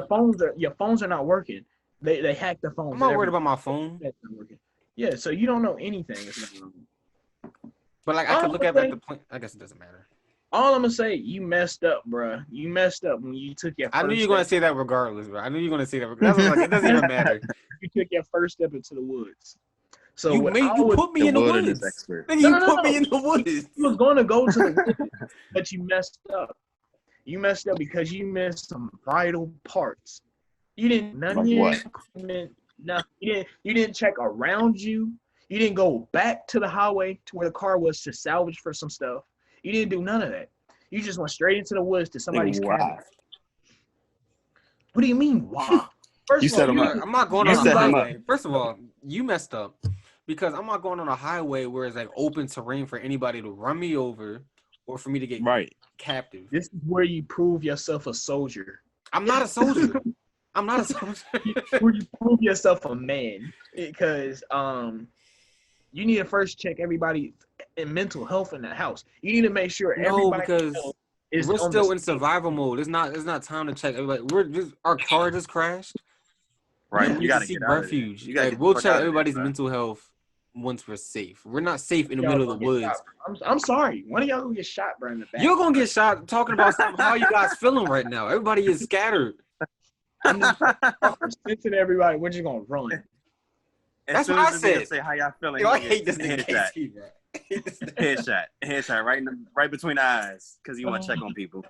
your phones are not working. They hack the phones. I'm not worried about my phone. That's not working. Yeah, so you don't know anything. That's not wrong. But like, I could look at the point. I guess it doesn't matter. All I'm gonna say, you messed up, bruh. You messed up when you took your first I knew you were gonna step. say that regardless, bro. I knew you were gonna say that. That's what I was like, it doesn't even matter. You took your first step into the woods. So You what I you would- put me the in the wilderness woods. expert? Nigga, you No. put me in the woods. you was going to go to the woods, but you messed up. You messed up because you missed some vital parts. You didn't none of Like your what? equipment, nothing. You didn't check around you. You didn't go back to the highway to where the car was to salvage for some stuff. You didn't do none of that. You just went straight into the woods to somebody's Wow. cabin. What do you mean, why? First You of all, set 'em up. I'm not going You on a set him highway. First of all, you messed up because I'm not going on a highway where it's like open terrain for anybody to run me over or for me to get Right. captive. This is where you prove yourself a soldier. I'm not a soldier. I'm not a soldier. Where you prove yourself a man. Because you need to first check everybody in mental health in the house. You need to make sure No, everybody because is we're on still the in survival mode. It's not time to check everybody. We're just our car just crashed. Right. We You need gotta to seek get out of there. refuge. You gotta Like, get the we'll fuck check out of there, everybody's bro. mental health once we're safe. We're not safe in the Y'all middle of the gonna woods. get shot. I'm sorry. One of y'all gonna get shot, bro, in the back. You're gonna get shot talking about how you guys feeling right now. Everybody is scattered. I'm just sensing everybody. We're just gonna run. As That's soon what as I the nigga said. Say how y'all feeling. Yo, I he hate gets this nigga headshot. KC, bro. Headshot, right between the eyes, because you want to check on people.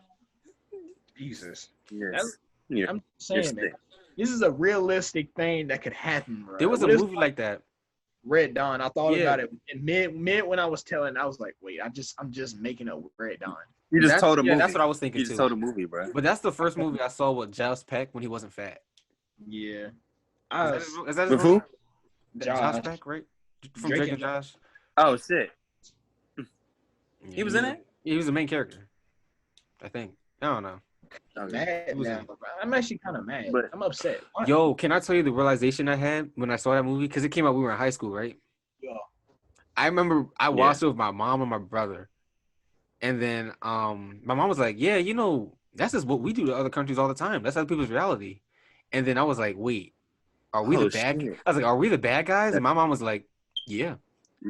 Jesus. Yes. Yeah. I'm saying, man. This is a realistic thing that could happen, bro. There was a What is movie like that. Red Dawn. I thought Yeah. about it in mid when I was telling. I was like, wait, I'm just making a Red Dawn. You just That's- told a movie. That's what I was thinking You just too. told a movie, bro. But that's the first movie I saw with Giles Peck when he wasn't fat. Yeah. Is that his With name? who? Josh Josh. Peck, right? From Drake Drake and and Josh. Oh shit. Yeah, He was in it? He was the main character. I think. I don't know. Okay. Mad was now. I'm actually kind of mad. But- I'm upset. Why? Yo, can I tell you the realization I had when I saw that movie? Because it came out, we were in high school, right? Yeah. I remember I watched it with my mom and my brother. And then my mom was like, yeah, you know, that's just what we do to other countries all the time. That's other people's reality. And then I was like, wait, are we Oh, the bad shit. I was like, are we the bad guys? And my mom was like, yeah.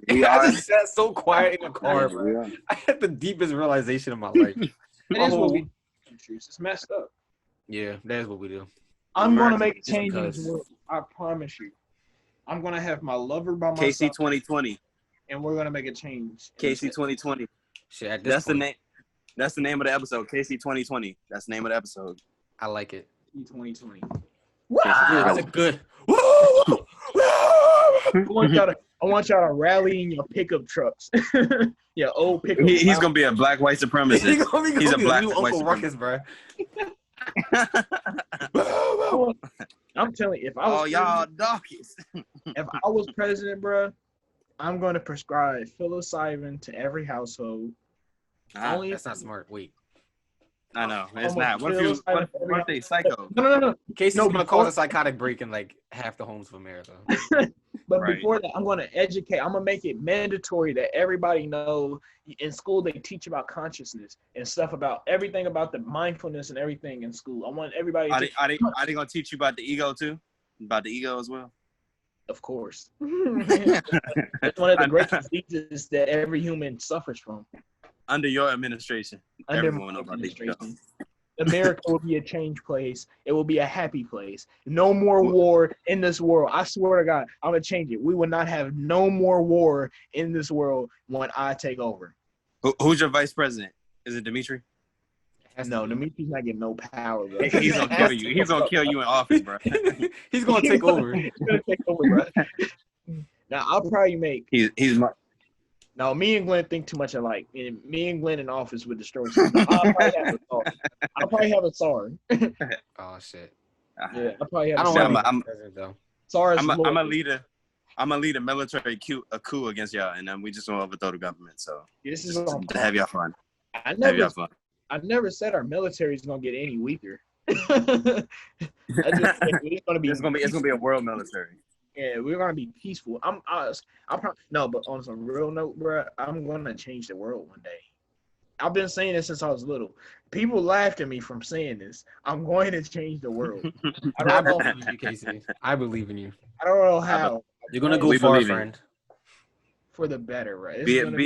We I are. just sat so quiet in the car, Yeah, bro. we are. I had the deepest realization of my life. It is what Oh. we do. It's messed up. Yeah, that is what we do. I'm going to America, make a just change in because. this world. I promise you. I'm going to have my lover by my KC side, 2020. and we're going to make a change. KC 2020. Shit, at this That's the point, name. That's the name of the episode. KC 2020. That's the name of the episode. I like it. 2020. That's a good. I want y'all to rally in your pickup trucks. Yeah, old pickup. He's gonna be a black white supremacist. He's a black new white Uncle Ruckus, supremacist. bro. I'm telling you, if I was y'all donkeys. if I was president, bro, I'm going to prescribe psilocybin to every household. Only That's not smart. Wait. I know it's Almost not. What if they psycho? No. Casey's No, gonna before- cause a psychotic break in like half the homes of America. But Right. before that, I'm going to educate. I'm going to make it mandatory that everybody know. In school, they teach about consciousness and stuff about everything about the mindfulness and everything in school. I want everybody Are to, they gonna teach you about the ego too? About the ego as well? of course. It's one of the great diseases that every human suffers from. Under your administration, Under everyone my know about the ego. administration. America will be a change place. It will be a happy place. No more war in this world. I swear to God, I'm going to change it. We will not have no more war in this world when I take over. Who's your vice president? Is it Dimitri? No, Dimitri's not getting no power, bro. He's gonna kill you. He's gonna kill you in office, bro. He's gonna take over. He's gonna take over, bro. Now, I'll probably make... He's my. Now, me and Glenn think too much alike. And me and Glenn in office would destroy something. I'll probably have a SAR. Oh shit. Yeah, I'll probably have I a don't SAR. want to be president though. SAR is I'm a loyal. leader. I'm a lead a military coup against y'all, and then we just gonna overthrow the government. So This is just what I'm to have y'all fun. I Have y'all never, fun. I never said our military is gonna get any weaker. I just think it's gonna be. It's gonna be a world military. Yeah, we're gonna be peaceful. I'm probably no, but on some real note, bro, I'm gonna change the world one day. I've been saying this since I was little. People laughed at me from saying this. I'm going to change the world. I I don't know. believe in you, Casey. I believe in you. I don't know how. You're gonna go We far, believe in you. friend. For the better, right? It's Be gonna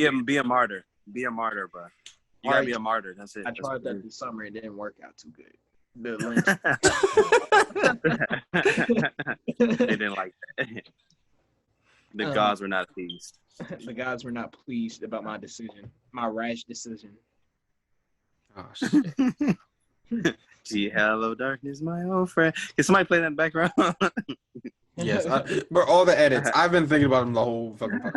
a martyr. Be a martyr, bro. You gotta be a martyr. That's it. I tried that this summer. It didn't work out too good. The lynch. They didn't like that. The gods were not pleased. The gods were not pleased about my decision, my rash decision. Oh shit. Gee, hello, darkness, my old friend. Can somebody play that in the background? Yes, but all the edits. I've been thinking about them the whole fucking time.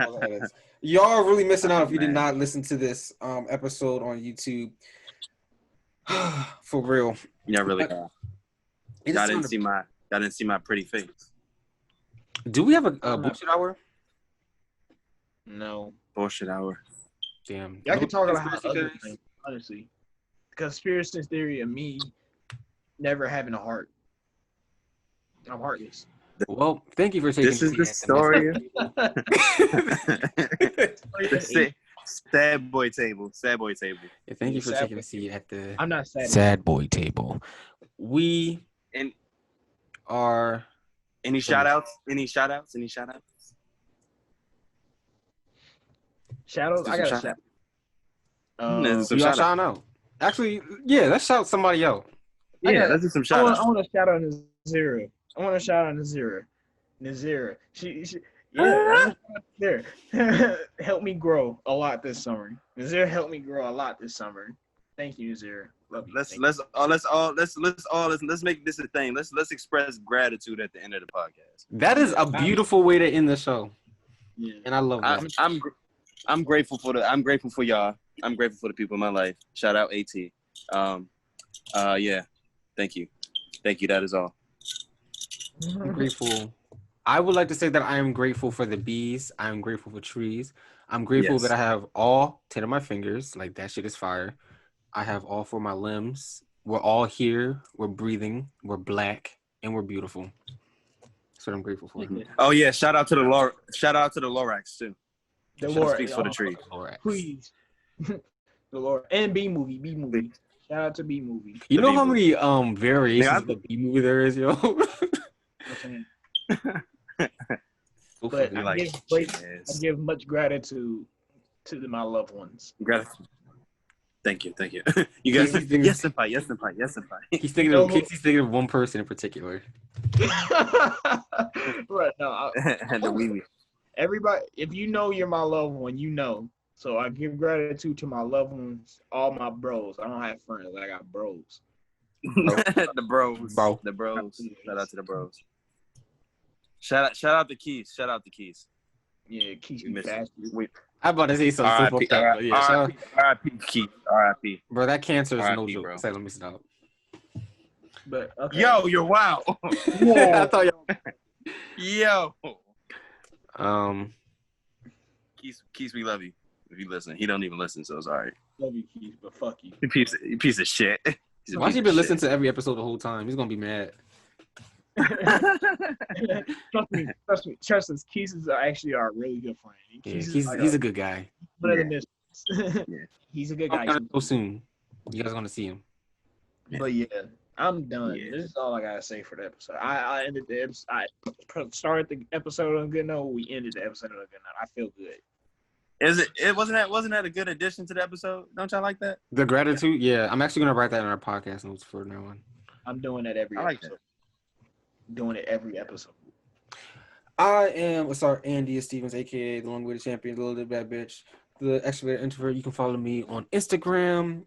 All the edits. Y'all are really missing out if you did not listen to this episode on YouTube. For real. Yeah, really. It Y'all is didn't time see my pretty face. Do we have a bullshit hour? No. Bullshit hour. Damn. Y'all No can talk about how conspiracy other theories? things, honestly. Conspiracy theory of me never having a heart. I'm heartless. Well, thank you for taking This is a the seat at story. Sad boy table. Sad boy table. Yeah, thank you for taking a seat at the I'm not sad. sad boy table. We And are any shout outs? Any shout outs? Any shout outs? Shadows? I got a shout. Some we all shout shout out. Actually, yeah, let's shout somebody out. Yeah, let's do some shout outs. I want to shout out Nazira. I want to shout out Nazira. Nazira. She yeah, there. Helped me grow a lot this summer. Nazira helped me grow a lot this summer. Thank you, Nazira. Love you. Let's make this a thing. Let's express gratitude at the end of the podcast. That is a beautiful way to end the show, Yeah. and I love that. I'm grateful for y'all. I'm grateful for the people in my life. Shout out AT. Yeah. Thank you. That is all. I'm grateful. I would like to say that I am grateful for the bees. I'm grateful for trees. I'm grateful Yes. that I have all 10 of my fingers. Like, that shit is fire. I have all 4 of my limbs. We're all here. We're breathing. We're black. And we're beautiful. That's what I'm grateful for. Oh yeah. Shout out to the Lorax too. The Shout Lord speaks for the tree. Please. The Lord and B movie. Shout out to B movie. You The know how B-movie. many variations of the B movie there is, yo? But We I like give much gratitude to my loved ones. gratitude. Thank you. You guys, Casey's thinking- yes, senpai. He's thinking of Casey's thinking of one person in particular. Right now, And the wee wee. everybody, if you know you're my loved one, you know. So I give gratitude to my loved ones, all my bros. I don't have friends. I got bros. The bros. Bro. The bros. Shout out to the bros. Shout out to Keys. Shout out to Keys. Yeah, keep We me miss fast. we I'm about to say something so fucked up, but yeah, shout out. R.I.P. Keys. R.I.P. Bro, that cancer is no RIP, joke. bro. Say, let me stop. But okay. Yo, you're wow. I thought Yo. Um, Keys, we love you. If you listen, he don't even listen, so it's all right. Love you, Keith, but fuck you. You piece of shit. He's a why piece he of been shit. listening to every episode the whole time? He's gonna be mad. Trust us. Keith is actually our really good friend. Yeah, Keith is he's like a good guy. better than this. Yeah. He's a good I'm guy. gonna go soon. You guys gonna see him. But yeah, I'm done. Yeah. This is all I gotta say for the episode. I ended the episode. I started the episode on a good note. We ended the episode on a good note. I feel good. It wasn't that a good addition to the episode? Don't y'all like that? The gratitude, yeah. I'm actually gonna write that in our podcast notes for now on. I'm doing that every I like episode. Doing it every episode. I am Andy Stevens, aka the long-waited champion, the little bad bitch, the extroverted introvert. You can follow me on Instagram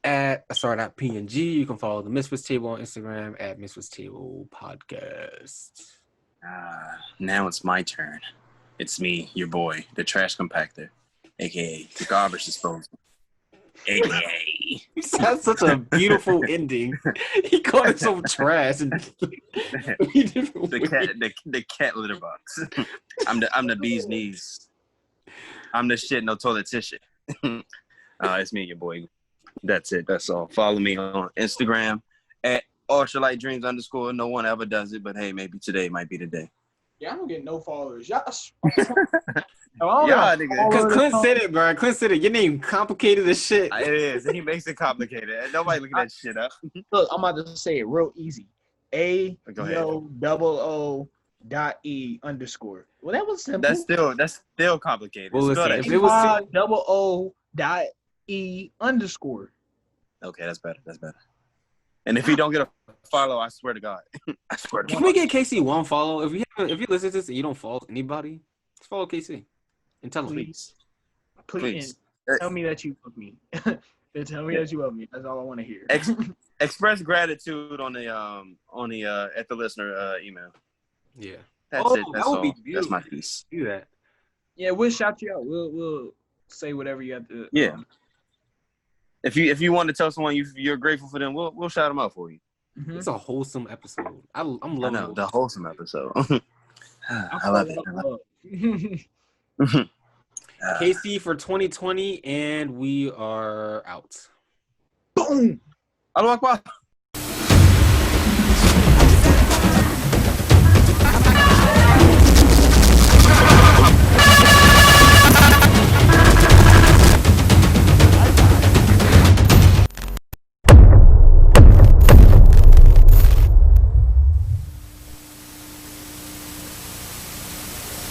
at asar.png. You can follow the Misfits Table on Instagram at Misfits Table Podcast. Now it's my turn. It's me, your boy, the trash compactor, aka the garbage disposal, aka That's such a beautiful ending. He called it so trash and the cat litter box. I'm the bee's knees. I'm the shit, no toilet tissue. It's me, your boy. That's it. That's all. Follow me on Instagram at ultralightdreams_. No one ever does it, but hey, maybe today might be the day. Yeah, I don't get no followers. Y'all. Yeah, nigga. Because Clint said it, bro. Clint said it. Your name complicated as shit. It is. He makes it complicated. Nobody looking that shit up. Look, I'm about to say it real easy. Go ahead. AYO_E_. Well, that was simple. That's still complicated. Well, Spell listen, that if it was AY_E_. Okay, that's better. And if you don't get a follow, I swear to God. I swear to Can God. we get KC one follow? If you listen to this and you don't follow anybody, just follow KC and tell him. Please. Tell me that you love me. Tell me that you love me. That's all I want to hear. Express gratitude on the at the listener email. Yeah. That's it. That's that would all. be beautiful. That's my piece. Do that. Yeah, we'll shout you out. We'll say whatever you have to. Yeah. If you want to tell someone you're grateful for them, we'll shout them out for you. Mhm. It's a wholesome episode. I'm I loving know it. the wholesome episode. I love it. KC for 2020, and we are out. Boom. Allahu Akbar.